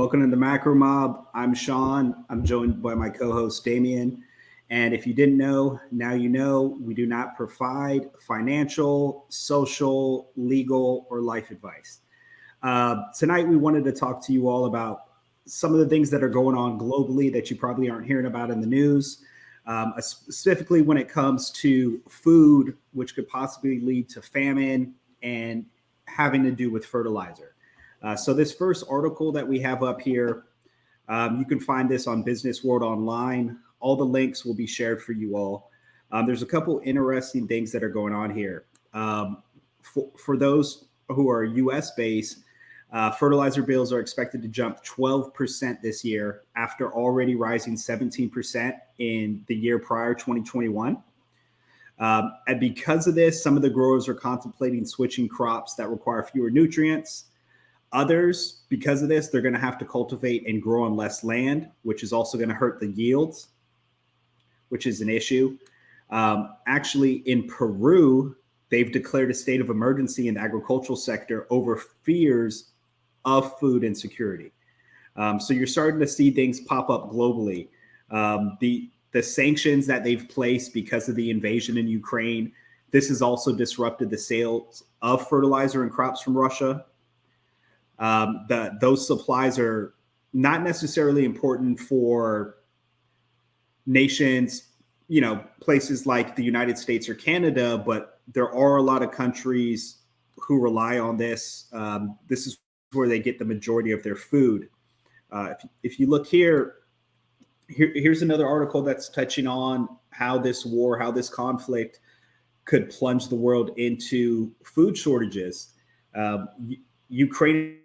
Welcome to the Macro Mob. I'm Sean. I'm joined by my co-host Damien. And if you didn't know, now you know, we do not provide financial, social, legal, or life advice. Tonight, we wanted to talk to you all about some of the things that are going on globally that you probably aren't hearing about in the news, specifically when it comes to food, which could possibly lead to famine and having to do with fertilizer. So this first article that we have up here, you can find this on Business World Online. All the links will be shared for you all. There's a couple interesting things that are going on here. For those who are U.S. based, fertilizer bills are expected to jump 12% this year after already rising 17% in the year prior, 2021. And because of this, some of the growers are contemplating switching crops that require fewer nutrients. Others, because of this, they're going to have to cultivate and grow on less land, which is also going to hurt the yields, which is an issue. Actually, in Peru, they've declared a state of emergency in the agricultural sector over fears of food insecurity. So you're starting to see things pop up globally. The sanctions that they've placed because of the invasion in Ukraine, this has also disrupted the sales of fertilizer and crops from Russia. Those supplies are not necessarily important for nations, places like the United States or Canada, but there are a lot of countries who rely on this. This is where they get the majority of their food. If you look here's another article that's touching on how this war, how this conflict could plunge the world into food shortages. Ukraine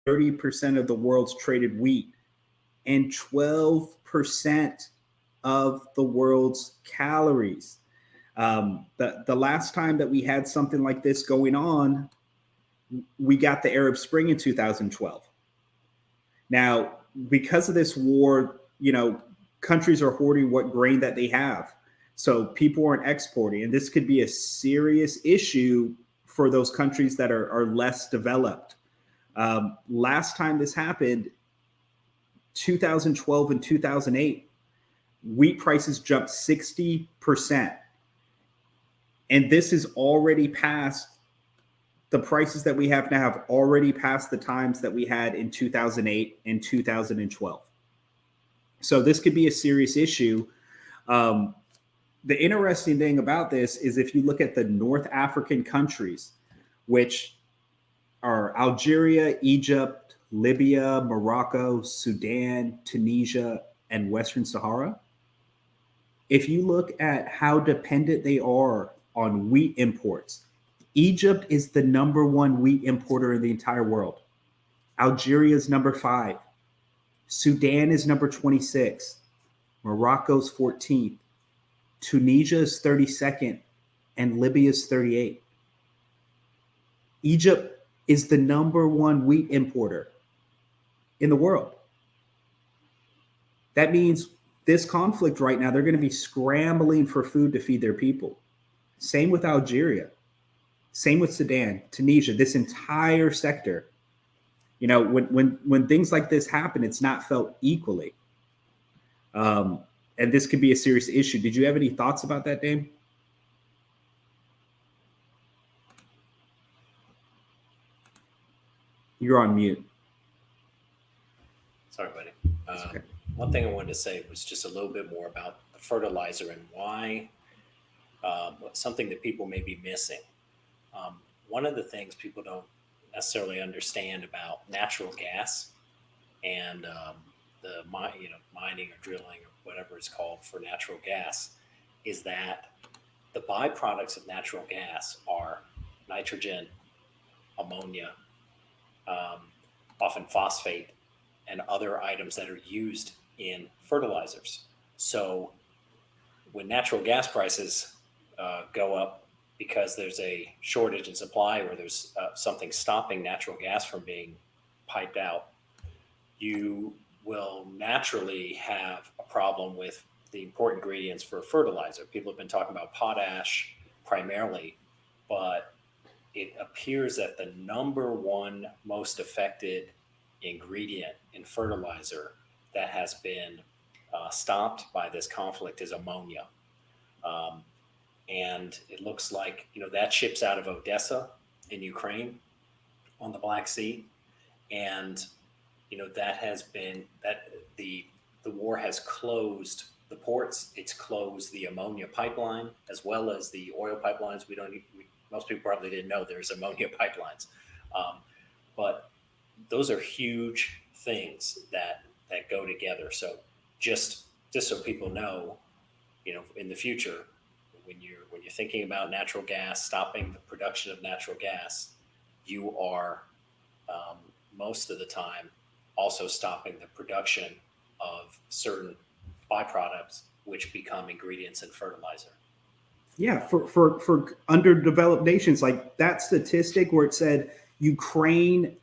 30% of the world's traded wheat and 12% of the world's calories. The last time that we had something like this going on, we got the Arab Spring in 2012. Now, because of this war, countries are hoarding what grain that they have. So people aren't exporting, and this could be a serious issue for those countries that are less developed. Last time this happened, 2012 and 2008, wheat prices jumped 60%. And this is already past the prices that we have now have already passed the times that we had in 2008 and 2012. So this could be a serious issue. The interesting thing about this is if you look at the North African countries, which are Algeria, Egypt, Libya, Morocco, Sudan, Tunisia, and Western Sahara. If you look at how dependent they are on wheat imports, Egypt is the number one wheat importer in the entire world. Algeria is number 5. Sudan is number 26. Morocco's 14th. Tunisia is 32nd. And Libya is 38. Egypt is the number one wheat importer in the world. That means this conflict right now, they're going to be scrambling for food to feed their people. Same with Algeria. Same with Sudan, Tunisia, this entire sector. When things like this happen, it's not felt equally. And this could be a serious issue. Did you have any thoughts about that, Dame? You're on mute. Sorry, buddy. Okay. One thing I wanted to say was just a little bit more about the fertilizer and why something that people may be missing. One of the things people don't necessarily understand about natural gas and the mining or drilling or whatever it's called for natural gas is that the byproducts of natural gas are nitrogen, ammonia, often phosphate, and other items that are used in fertilizers. So when natural gas prices go up because there's a shortage in supply or there's something stopping natural gas from being piped out, you will naturally have a problem with the important ingredients for fertilizer. People have been talking about potash primarily, but it appears that the number one most affected ingredient in fertilizer that has been stopped by this conflict is ammonia. Um, and it looks like, that ships out of Odessa in Ukraine on the Black Sea. And, that has been that the war has closed the ports. It's closed the ammonia pipeline as well as the oil pipelines. Most people probably didn't know there's ammonia pipelines. Um, but those are huge things that go together. So just so people know, in the future, when you're thinking about natural gas, stopping the production of natural gas, you are um, most of the time also stopping the production of certain byproducts, which become ingredients in fertilizer. Yeah, for underdeveloped nations, like that statistic where it said Ukraine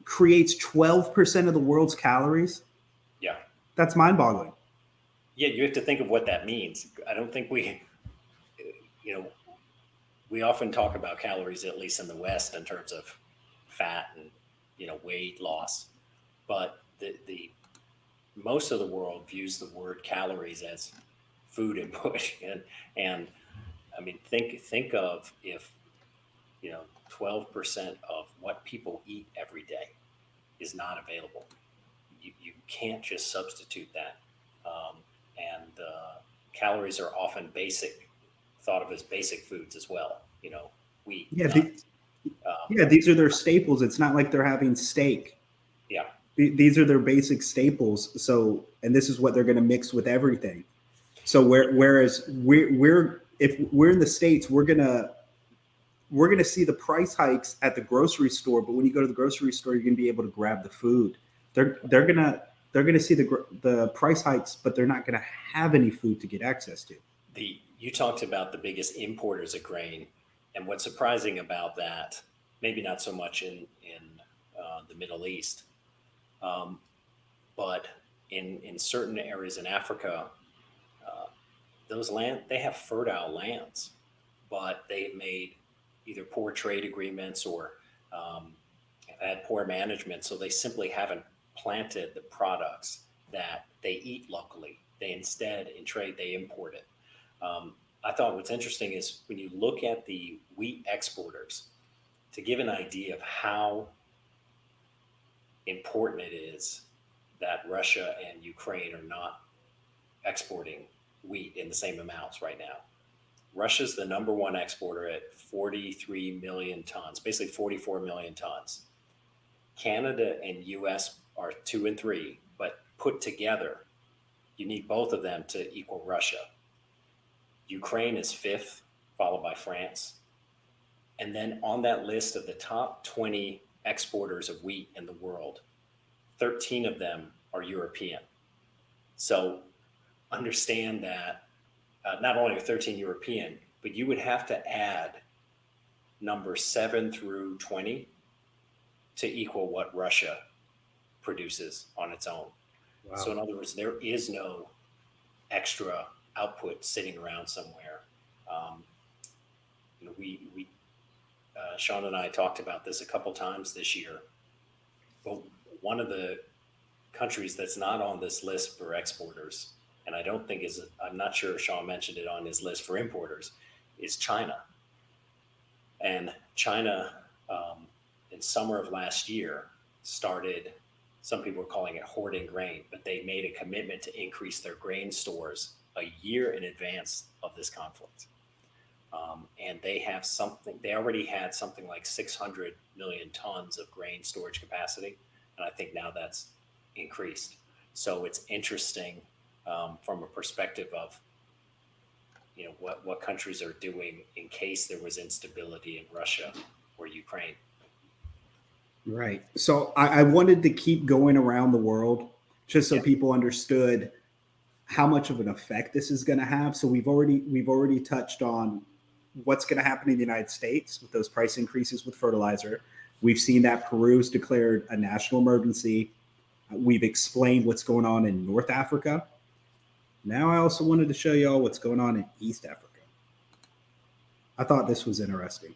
creates 12% of the world's calories. Yeah. That's mind-boggling. Yeah, you have to think of what that means. I don't think you know, we often talk about calories, at least in the West, in terms of fat and, weight loss. But the most of the world views the word calories as food input. And I mean, think of if, 12% of what people eat every day is not available. You can't just substitute that. And calories are often thought of as basic foods as well. Wheat, Yeah, nuts. these are their staples. It's not like they're having steak. Yeah. These are their basic staples. So, and this is what they're going to mix with everything. So whereas we're if we're in the States, we're gonna see the price hikes at the grocery store. But when you go to the grocery store, you're gonna be able to grab the food. They're gonna see the price hikes, but they're not gonna have any food to get access to. You talked about the biggest importers of grain, and what's surprising about that, maybe not so much in the Middle East, um, but in certain areas in Africa, uh, they have fertile lands, but they've made either poor trade agreements or have had poor management, so they simply haven't planted the products that they eat locally. They instead, in trade, they import it. Um, I thought what's interesting is when you look at the wheat exporters, to give an idea of how important it is that Russia and Ukraine are not exporting wheat in the same amounts right now. Russia's the number one exporter at 43 million tons, basically 44 million tons. Canada and US are 2 and 3, but put together, you need both of them to equal Russia. Ukraine is 5th, followed by France. And then on that list of the top 20 exporters of wheat in the world, 13 of them are European. So understand that not only are 13 European, but you would have to add numbers 7 through 20 to equal what Russia produces on its own. Wow. So in other words, there is no extra output sitting around somewhere. We Sean and I talked about this a couple times this year, but one of the countries that's not on this list for exporters, and I'm not sure if Sean mentioned it on his list for importers, is China. And China, in summer of last year, started, some people are calling it hoarding grain, but they made a commitment to increase their grain stores a year in advance of this conflict. And they already had something like 600 million tons of grain storage capacity. And I think now that's increased. So it's interesting from a perspective of, what countries are doing in case there was instability in Russia or Ukraine. Right. So I wanted to keep going around the world just so people understood how much of an effect this is going to have. So we've already touched on what's going to happen in the United States with those price increases with fertilizer. We've seen that Peru's declared a national emergency. We've explained what's going on in North Africa. Now I also wanted to show y'all what's going on in East Africa. I thought this was interesting.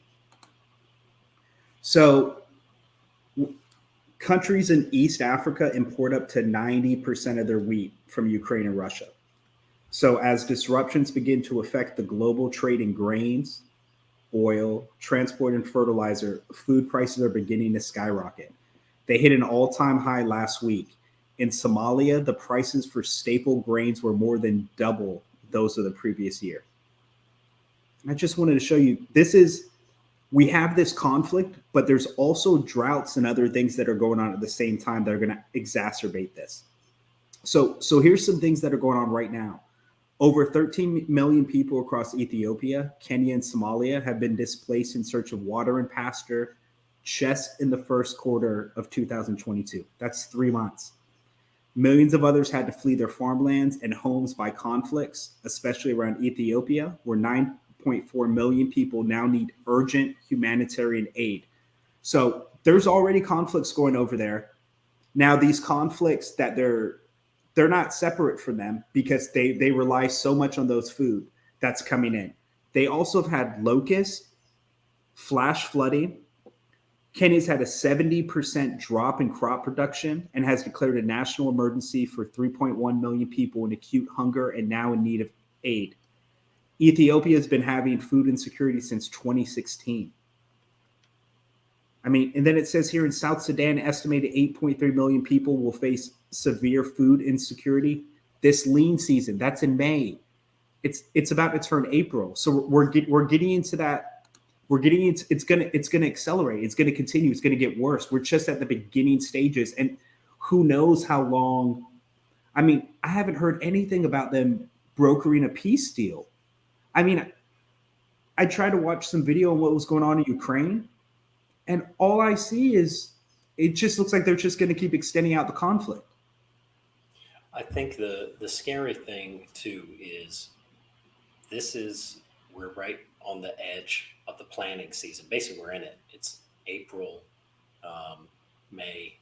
So Countries in East Africa import up to 90% of their wheat from Ukraine and Russia. So, as disruptions begin to affect the global trade in grains, oil, transport, and fertilizer, food prices are beginning to skyrocket. They hit an all time high last week. In Somalia, the prices for staple grains were more than double those of the previous year. And I just wanted to show you we have this conflict, but there's also droughts and other things that are going on at the same time that are going to exacerbate this. So here's some things that are going on right now. Over 13 million people across Ethiopia, Kenya, and Somalia have been displaced in search of water and pasture just in the first quarter of 2022. That's 3 months. Millions of others had to flee their farmlands and homes by conflicts, especially around Ethiopia, where 9.4 million people now need urgent humanitarian aid. So there's already conflicts going over there. Now, these conflicts that they're not separate from them because they rely so much on those food that's coming in. They also have had locusts, flash flooding. Kenya's had a 70% drop in crop production and has declared a national emergency for 3.1 million people in acute hunger and now in need of aid. Ethiopia has been having food insecurity since 2016. I mean, and then it says here in South Sudan, estimated 8.3 million people will face severe food insecurity this lean season. That's in May. It's about to turn April. So we're getting into that. We're getting into it's gonna accelerate. It's gonna continue. It's gonna get worse. We're just at the beginning stages, and who knows how long. I mean, I haven't heard anything about them brokering a peace deal. I mean, I tried to watch some video on what was going on in Ukraine, and all I see is it just looks like they're just going to keep extending out the conflict. I think the scary thing too is we're right on the edge of the planting season. Basically, we're in it. It's April, May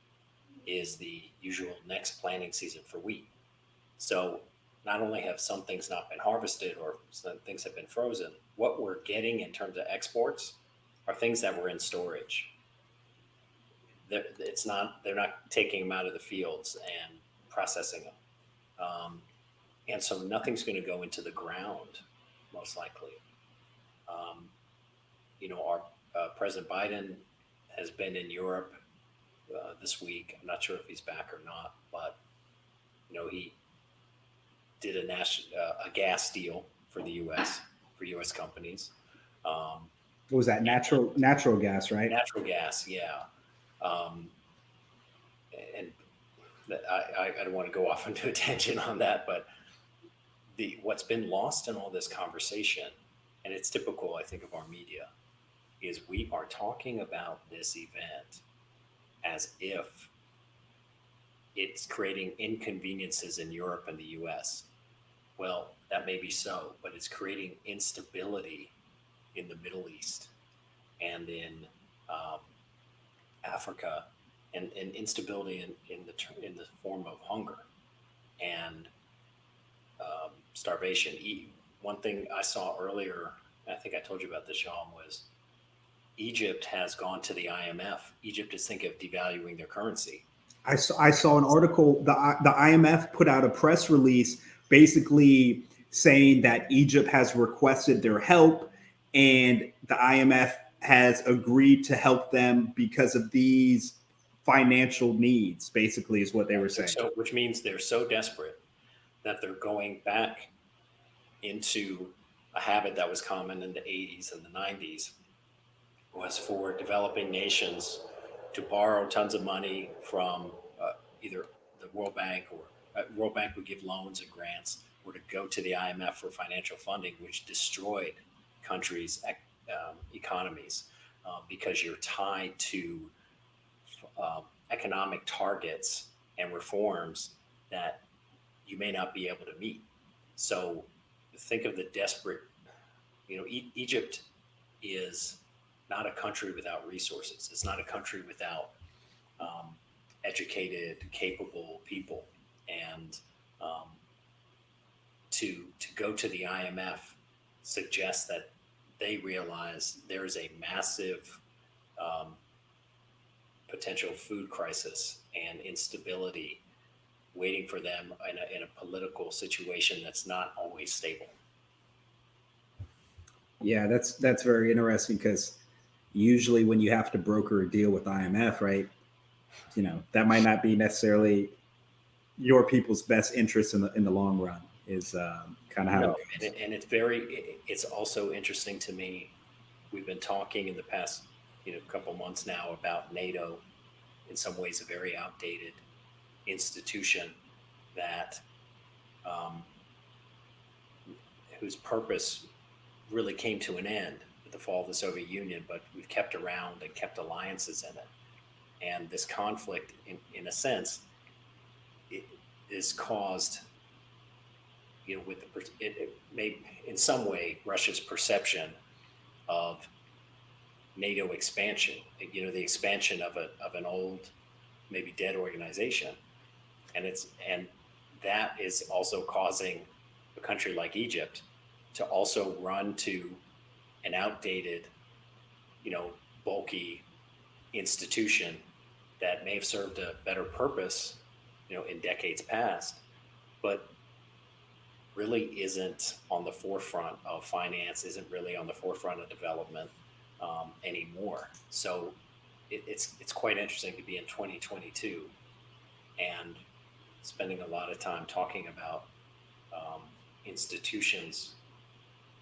is the usual next planting season for wheat. So not only have some things not been harvested or some things have been frozen, what we're getting in terms of exports are things that were in storage. They're not taking them out of the fields and processing them. And so nothing's going to go into the ground, most likely. Our President Biden has been in Europe this week. I'm not sure if he's back or not, but he did a gas deal for the U.S. for U.S. companies. What was that? Natural gas, right? Natural gas, yeah. And I don't want to go off into a tangent on that, but what's been lost in all this conversation, and it's typical, I think, of our media, is we are talking about this event as if it's creating inconveniences in Europe and the US. Well, that may be so, but it's creating instability in the Middle East and in Africa, and instability in the form of hunger and starvation. One thing I saw earlier, I think I told you about this, Sean, was Egypt has gone to the IMF. Egypt is thinking of devaluing their currency. I saw an article. The IMF put out a press release basically saying that Egypt has requested their help, and the IMF has agreed to help them because of these financial needs, basically, is what they were saying. So, which means they're so desperate that they're going back into a habit that was common in the 80s and the 90s, was for developing nations to borrow tons of money from either the World Bank, or World Bank would give loans and grants, or to go to the IMF for financial funding, which destroyed countries' economies because you're tied to economic targets and reforms that you may not be able to meet. So think of the desperate, Egypt is not a country without resources. It's not a country without educated, capable people. And to go to the IMF suggests that they realize there is a massive potential food crisis and instability waiting for them in a political situation that's not always stable. Yeah, that's very interesting because usually when you have to broker a deal with IMF, right? That might not be necessarily your people's best interest in the long run. Is kind of how No, it goes. and it's also interesting to me. We've been talking in the past, couple months now about NATO, in some ways a very outdated institution that um, whose purpose really came to an end with the fall of the Soviet Union, but we've kept around and kept alliances in it. And this conflict, in a sense, it is caused, with it may in some way Russia's perception of NATO expansion, the expansion of an old, maybe dead organization, and that is also causing a country like Egypt to also run to an outdated, bulky institution that may have served a better purpose, in decades past, but really isn't on the forefront of finance, isn't really on the forefront of development anymore. So it's quite interesting to be in 2022 and spending a lot of time talking about institutions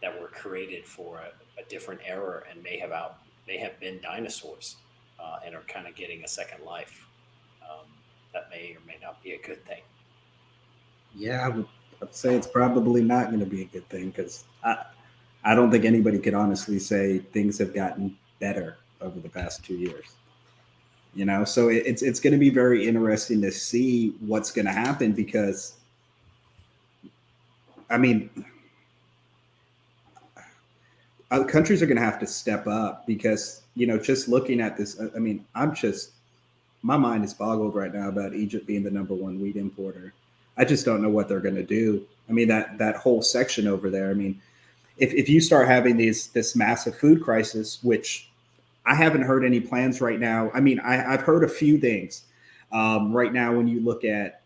that were created for a different era and may have been dinosaurs and are kind of getting a second life. That may or may not be a good thing. Yeah, I'd say it's probably not going to be a good thing because I don't think anybody could honestly say things have gotten better over the past 2 years. So it's going to be very interesting to see what's going to happen because, I mean, countries are going to have to step up because, just looking at this, I mean, my mind is boggled right now about Egypt being the number one wheat importer. I just don't know what they're going to do. I mean, that whole section over there. I mean, if you start having this massive food crisis, which I haven't heard any plans right now. I mean, I've heard a few things right now when you look at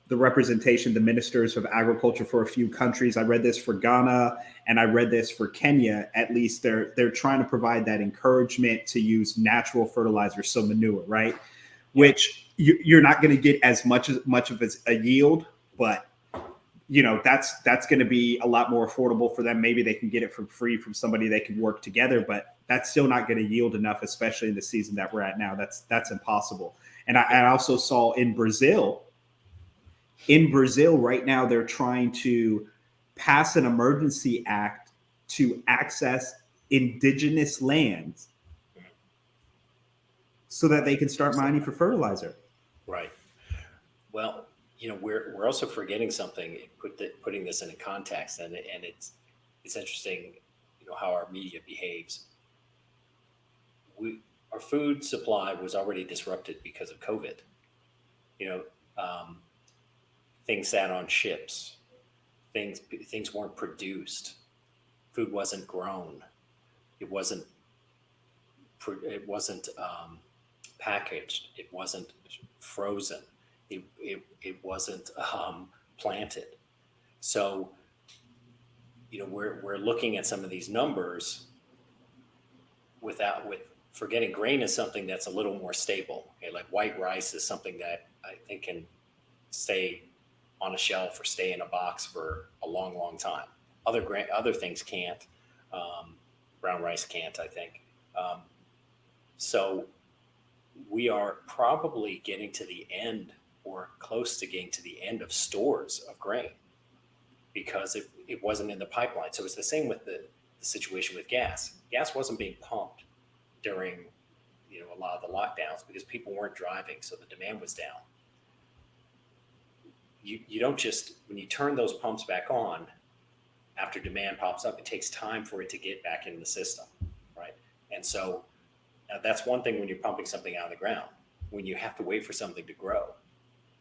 the representation, the ministers of agriculture for a few countries. I read this for Ghana and I read this for Kenya. At least they're trying to provide that encouragement to use natural fertilizer, so manure, right? Yeah. Which you're not going to get as much of a yield, but that's going to be a lot more affordable for them. Maybe they can get it for free from somebody they can work together, but that's still not going to yield enough, especially in the season that we're at now. That's impossible. And I also saw in Brazil right now, they're trying to pass an emergency act to access indigenous lands so that they can start mining for fertilizer. Right. Well, we're also forgetting something. Putting this in a context, and it's interesting, how our media behaves. Our food supply was already disrupted because of COVID. Things sat on ships. Things weren't produced. Food wasn't grown. It wasn't packaged. It wasn't frozen. It wasn't planted. So, we're looking at some of these numbers with forgetting grain is something that's a little more stable. Okay? Like white rice is something that I think can stay on a shelf or stay in a box for a long, long time. Other things can't. Brown rice can't, I think. So we are probably getting to the end or close to getting to the end of stores of grain because it wasn't in the pipeline. So it's the same with the situation with gas. Gas wasn't being pumped during a lot of the lockdowns because people weren't driving, so the demand was down. You don't just, when you turn those pumps back on after demand pops up, it takes time for it to get back in the system, right? And so now that's one thing when you're pumping something out of the ground, when you have to wait for something to grow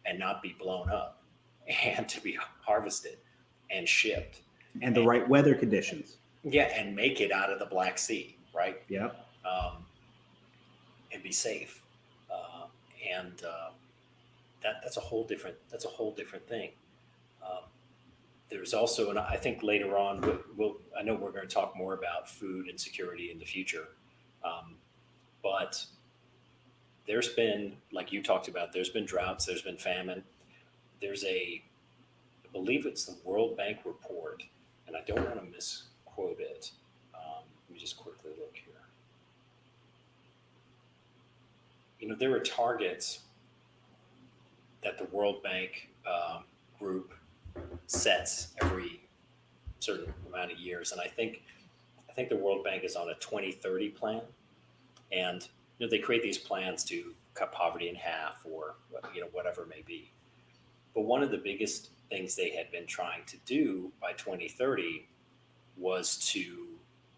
and not be blown up and to be harvested and shipped. And the right weather conditions. Yeah, and make it out of the Black Sea, right? Yeah. and be safe. Uh, and that's a whole different thing. Um, there's also, and I think later on, I know we're going to talk more about food insecurity in the future, um, but there's been, like you talked about, there's been droughts, there's been famine. I believe it's the World Bank report, and I don't want to misquote it. Let me just quickly look here. There are targets that the World Bank group sets every certain amount of years, and I think the World Bank is on a 2030 plan, and they create these plans to cut poverty in half, or whatever it may be. But one of the biggest things they had been trying to do by 2030 was to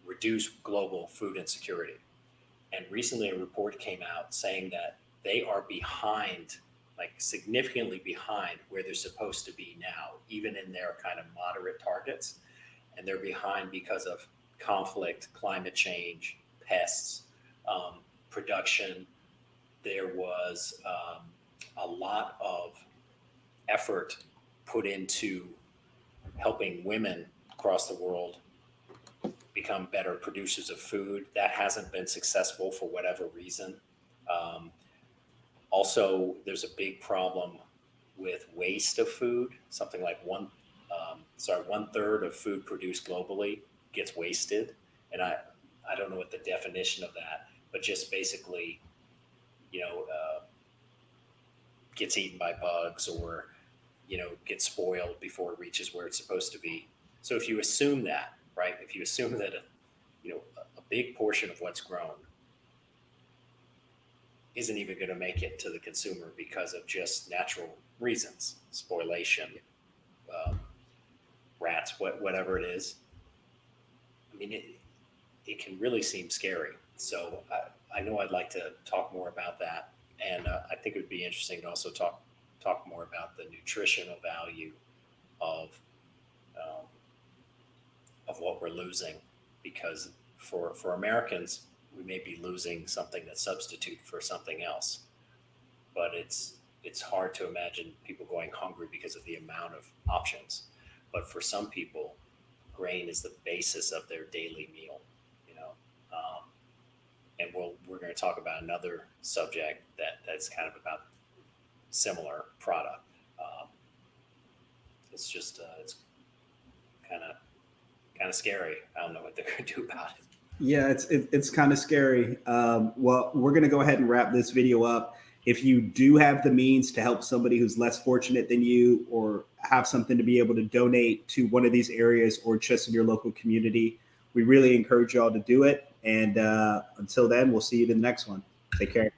reduce global food insecurity. And recently, a report came out saying that they are behind, like significantly behind where they're supposed to be now, even in their kind of moderate targets. And they're behind because of conflict, climate change, pests, production. There was a lot of effort put into helping women across the world become better producers of food. That hasn't been successful for whatever reason. Um, Also, there's a big problem with waste of food. Something like 1/3 of food produced globally gets wasted, and I don't know what the definition of that, but just basically, you know, uh, gets eaten by bugs, or gets spoiled before it reaches where it's supposed to be. So if you assume that, right, if you assume that a big portion of what's grown isn't even going to make it to the consumer because of just natural reasons, spoliation, um, rats, whatever it is. I mean, it can really seem scary. So I know I'd like to talk more about that, and I think it would be interesting to also talk more about the nutritional value of um, what we're losing, because for Americans, we may be losing something that substitute for something else, but it's hard to imagine people going hungry because of the amount of options. But for some people, grain is the basis of their daily meal, you know. Um, and we're going to talk about another subject that's kind of about similar product. Um, it's just it's kind of scary. I don't know what they're going to do about it. Yeah, it's kind of scary. Well, we're going to go ahead and wrap this video up. If you do have the means to help somebody who's less fortunate than you, or have something to be able to donate to one of these areas or just in your local community, we really encourage y'all to do it. And until then, we'll see you in the next one. Take care.